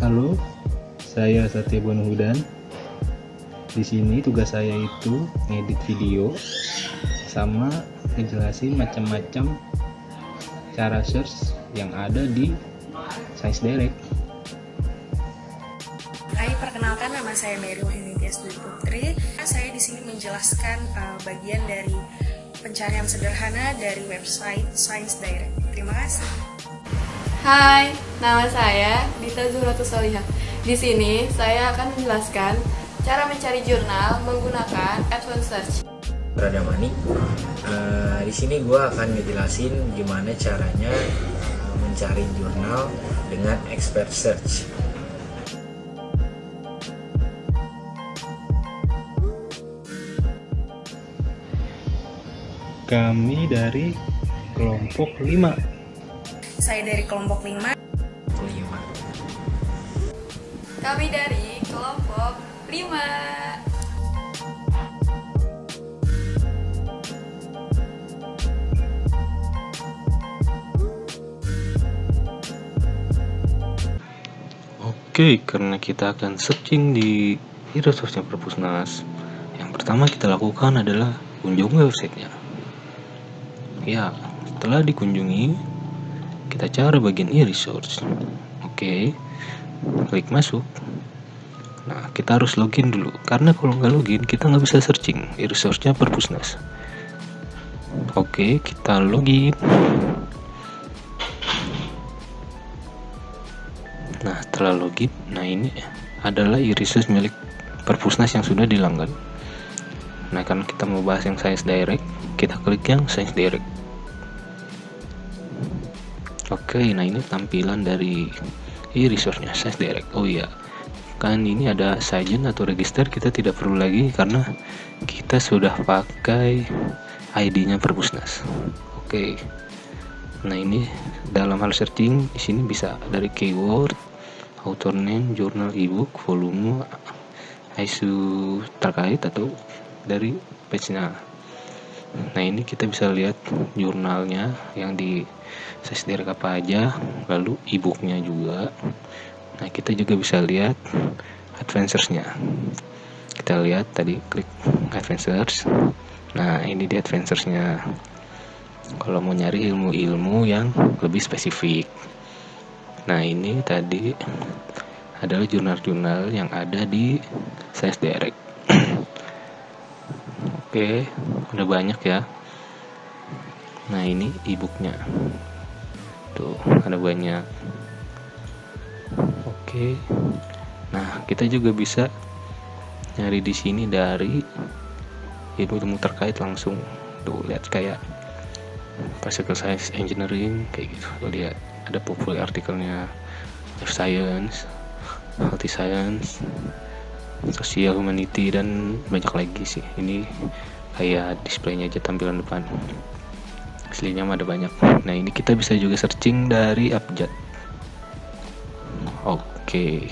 Halo, saya Satya Bonuhudan. Di sini tugas saya itu ngedit video sama ngejelasin macam-macam cara search yang ada di ScienceDirect. Hai, perkenalkan, nama saya Mary Wahyunityas Dwi Putri. Saya di sini menjelaskan bagian dari pencarian sederhana dari website ScienceDirect. Terima kasih. Hai, nama saya Dita Zuhratus Solihah. Di sini saya akan menjelaskan cara mencari jurnal menggunakan Advanced Search. Pradamani. Di sini gue akan ngejelasin gimana caranya mencari jurnal dengan expert search. Kami dari kelompok 5. Saya dari kelompok 5. Kami dari kelompok 5. Oke, karena kita akan searching di e-resource-nya Perpusnas, yang pertama kita lakukan adalah kunjungi websitenya. Ya, setelah dikunjungi, kita cari bagian e-resource. Oke, klik masuk. Nah, kita harus login dulu, karena kalau nggak login kita nggak bisa searching e-resource-nya Perpusnas. Oke, kita login. Nah, setelah login, nah ini adalah e-resource milik Perpusnas yang sudah dilanggan. Nah, karena kita mau bahas yang ScienceDirect, kita klik yang ScienceDirect. Oke, nah ini tampilan dari e-resource-nya ScienceDirect. Oh iya, kan ini ada Science atau register, kita tidak perlu lagi karena kita sudah pakai ID-nya Perpusnas. Oke. Nah, ini dalam hal searching di sini bisa dari keyword, author name, jurnal, ebook, volume, isu terkait atau dari page-nya. Nah, ini kita bisa lihat jurnalnya yang di ScienceDirect apa aja, lalu e-booknya juga. Nah, kita juga bisa lihat advanced-nya. Kita lihat tadi klik advanced. Nah, ini di advanced-nya. Kalau mau nyari ilmu-ilmu yang lebih spesifik. Nah, ini tadi adalah jurnal-jurnal yang ada di ScienceDirect. Oke, udah banyak ya. Nah, ini e-booknya. Tuh, ada banyak. Oke. Nah, kita juga bisa nyari di sini dari ilmu terkait langsung. Tuh, lihat kayak Particle Science Engineering kayak gitu. Tuh, lihat ada populer artikelnya, Life Science, Healthy Science, Social Humanity, dan banyak lagi sih. Ini kayak displaynya aja tampilan depan. Aslinya mah ada banyak. Nah, ini kita bisa juga searching dari abjad. Oke.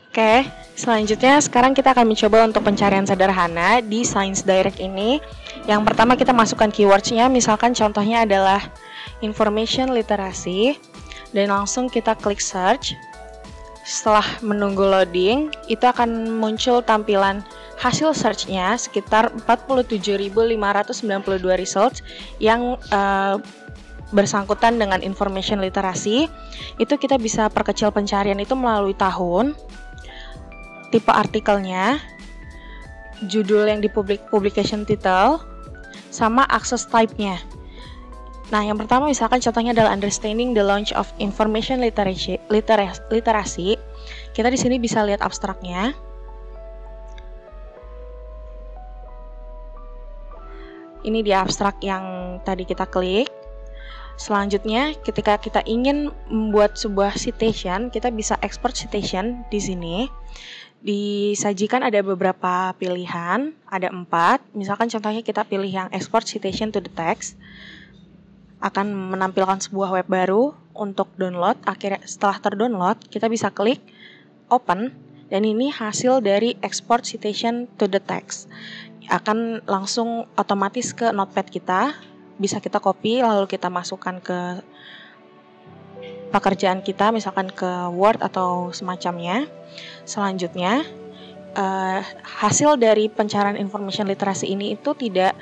Oke, selanjutnya sekarang kita akan mencoba untuk pencarian sederhana di ScienceDirect ini. Yang pertama kita masukkan keywords-nya, misalkan contohnya adalah information literasi, dan langsung kita klik search. Setelah menunggu loading, itu akan muncul tampilan hasil search-nya sekitar 47.592 results yang bersangkutan dengan information literasi. Itu kita bisa perkecil pencarian itu melalui tahun, tipe artikelnya, judul yang di publication title, sama access type-nya. Nah, yang pertama misalkan contohnya adalah understanding the launch of information literasi. Kita di sini bisa lihat abstraknya. Ini dia abstrak yang tadi kita klik. Selanjutnya, ketika kita ingin membuat sebuah citation, kita bisa export citation di sini. Disajikan ada beberapa pilihan, ada 4. Misalkan contohnya kita pilih yang export citation to the text. Akan menampilkan sebuah web baru untuk download. Akhirnya setelah terdownload, kita bisa klik open, dan ini hasil dari export citation to the text. Akan langsung otomatis ke notepad kita bisa kita copy lalu kita masukkan ke pekerjaan kita, misalkan ke Word atau semacamnya. Selanjutnya, hasil dari pencarian information literasi ini itu tidak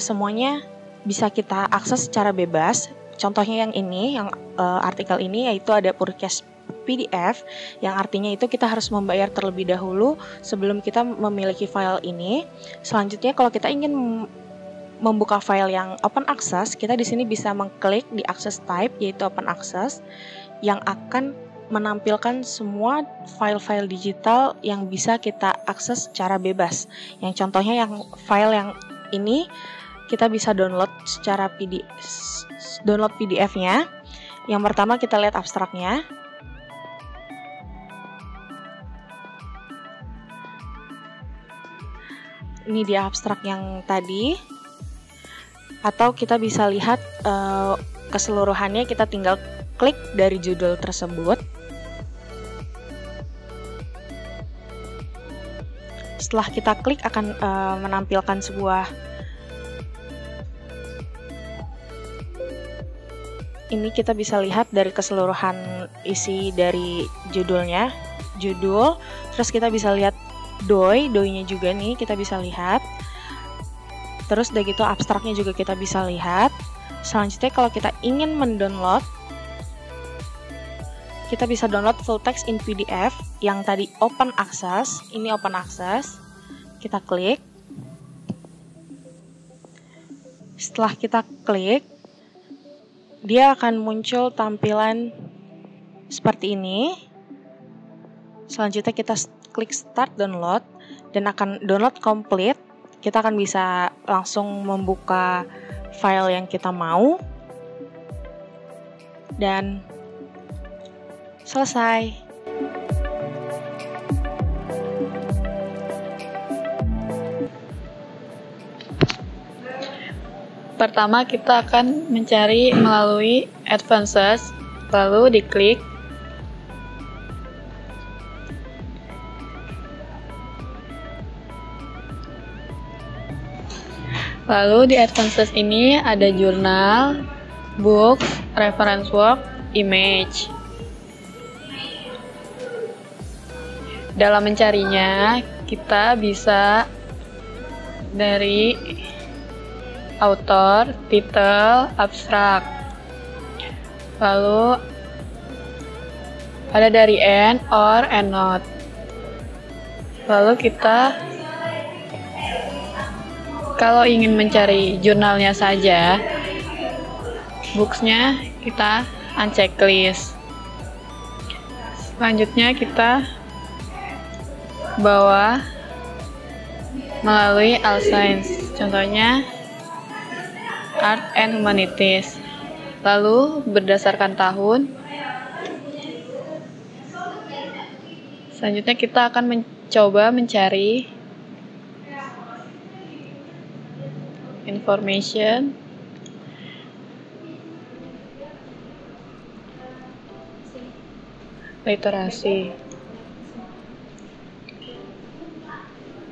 semuanya bisa kita akses secara bebas. Contohnya yang ini, yang artikel ini, yaitu ada purchase PDF, yang artinya itu kita harus membayar terlebih dahulu sebelum kita memiliki file ini. Selanjutnya, kalau kita ingin membuka file yang open access, kita di sini bisa mengklik di access type, yaitu open access, yang akan menampilkan semua file-file digital yang bisa kita akses secara bebas. Yang contohnya yang file yang ini kita bisa download secara PDF-nya. Yang pertama kita lihat abstraknya. Ini dia abstrak yang tadi. Atau kita bisa lihat keseluruhannya, kita tinggal klik dari judul tersebut. Setelah kita klik akan menampilkan sebuah, ini kita bisa lihat dari keseluruhan isi dari judulnya, judul, terus kita bisa lihat doi-nya juga nih kita bisa lihat. Terus udah gitu abstraknya juga kita bisa lihat. Selanjutnya kalau kita ingin mendownload, kita bisa download full text in PDF yang tadi open access. Ini open access. Kita klik. Setelah kita klik, dia akan muncul tampilan seperti ini. Selanjutnya kita klik start download dan akan download complete. Kita akan bisa langsung membuka file yang kita mau dan selesai. Pertama kita akan mencari melalui Advanced, lalu diklik. Lalu di Advanced ini ada jurnal, book, reference work, image. Dalam mencarinya, kita bisa dari author, title, abstract. Lalu ada dari end, or, and not. Lalu kita kalau ingin mencari jurnalnya saja, books-nya kita uncheck list. Selanjutnya kita bawa melalui all science, contohnya art and humanities. Lalu berdasarkan tahun, selanjutnya kita akan mencoba mencari information, literasi.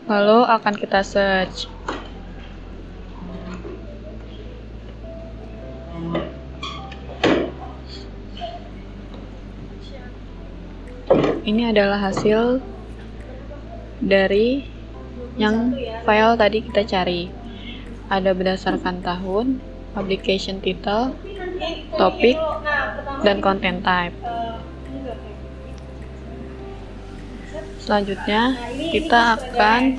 Lalu akan kita search. Ini adalah hasil dari yang file tadi kita cari. Ada berdasarkan tahun, publication title, topik, dan content type. Selanjutnya, kita akan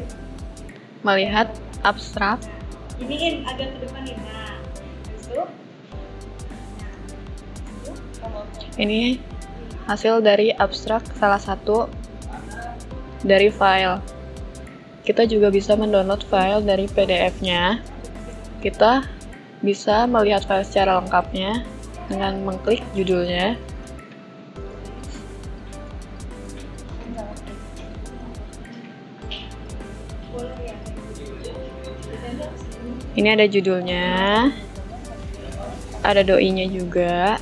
melihat abstrak. Ini hasil dari abstrak salah satu dari file. Kita juga bisa mendownload file dari PDF-nya. Kita bisa melihat file secara lengkapnya dengan mengklik judulnya. Ini ada judulnya, ada doi-nya juga,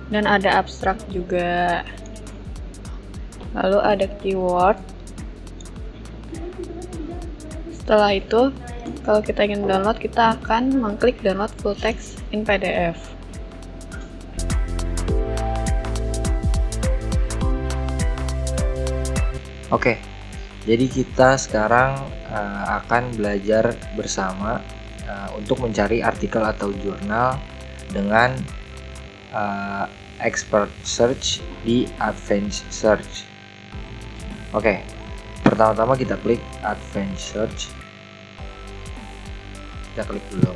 dan ada abstrak juga. Lalu ada keyword. Setelah itu, kalau kita ingin download, kita akan mengklik download full text in PDF. Oke, jadi kita sekarang akan belajar bersama untuk mencari artikel atau jurnal dengan expert search di advanced search. Oke, pertama-tama kita klik advanced search. Kita klik dulu.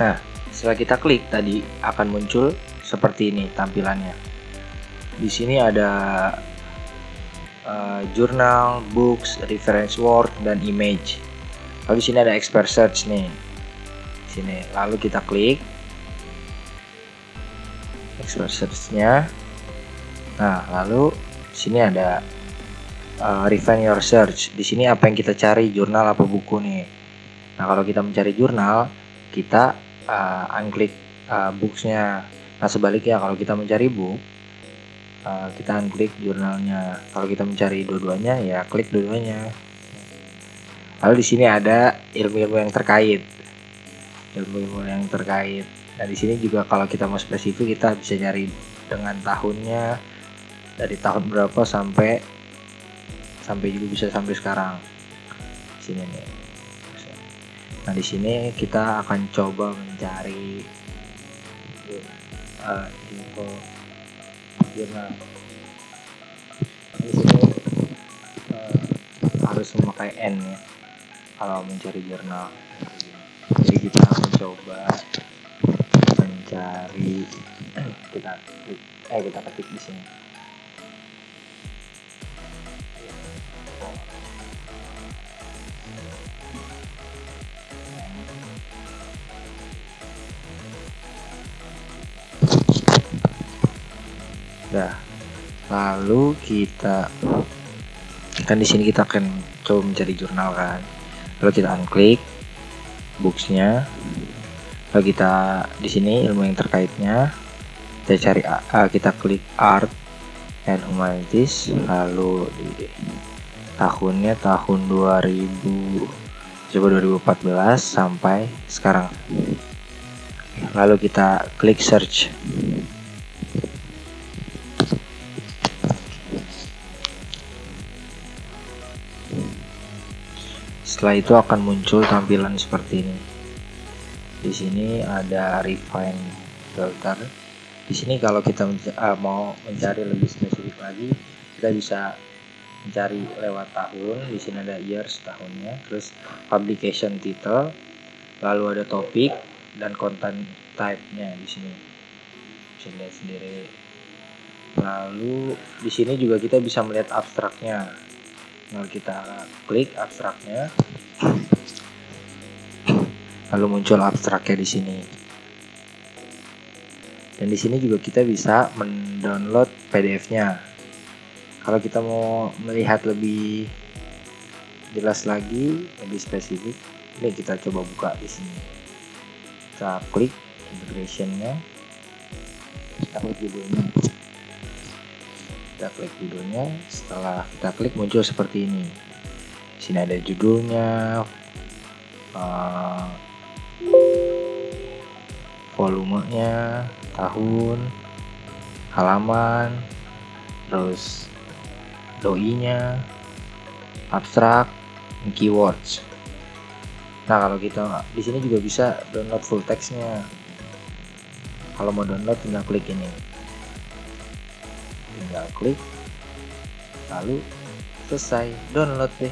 Nah, setelah kita klik tadi akan muncul seperti ini tampilannya. Di sini ada jurnal, books, reference word, dan image. Lalu di sini ada expert search nih. Sini, lalu kita klik expert search-nya. Nah, lalu sini ada refine your search. Di sini apa yang kita cari, jurnal apa buku nih. Nah, kalau kita mencari jurnal, kita unklik books-nya. Nah, sebaliknya kalau kita mencari book, kita unklik jurnalnya. Kalau kita mencari dua-duanya, ya klik dua-duanya. Lalu di sini ada ilmu-ilmu yang terkait. Nah, di sini juga kalau kita mau spesifik, kita bisa cari dengan tahunnya, dari tahun berapa sampai juga bisa sampai sekarang. Sini nih. Nah, di sini kita akan coba mencari info jurnal. Di sini harus memakai N ya kalau mencari jurnal. Jadi kita mencoba mencari, kita ketik di sini. Nah, lalu kita kan di sini kita akan coba mencari jurnal kan. Lalu kita unklik books-nya. Lalu kita di sini ilmu yang terkaitnya. Kita cari kita klik art and humanities. Lalu di tahunnya tahun 2014 sampai sekarang. Lalu kita klik search. Setelah itu akan muncul tampilan seperti ini. Di sini ada refine filter. Di sini kalau kita mau mencari lebih spesifik lagi, kita bisa mencari lewat tahun. Di sini ada years, tahunnya, terus publication title, lalu ada topik dan content type-nya di sini. Bisa lihat sendiri. Lalu di sini juga kita bisa melihat abstraknya. Lalu kita klik abstraknya, lalu muncul abstraknya di sini. Dan di sini juga kita bisa mendownload PDF-nya. Kalau kita mau melihat lebih jelas lagi, lebih spesifik, ini kita coba buka di sini. Kita klik integration-nya, kita klik judulnya. Kita klik judulnya, setelah kita klik muncul seperti ini. Di sini ada judulnya, volumenya, tahun, halaman, terus doi-nya, abstrak, keywords. Nah, kalau kita di sini juga bisa download full text-nya. Kalau mau download tinggal klik ini. Tinggal klik, lalu selesai download deh.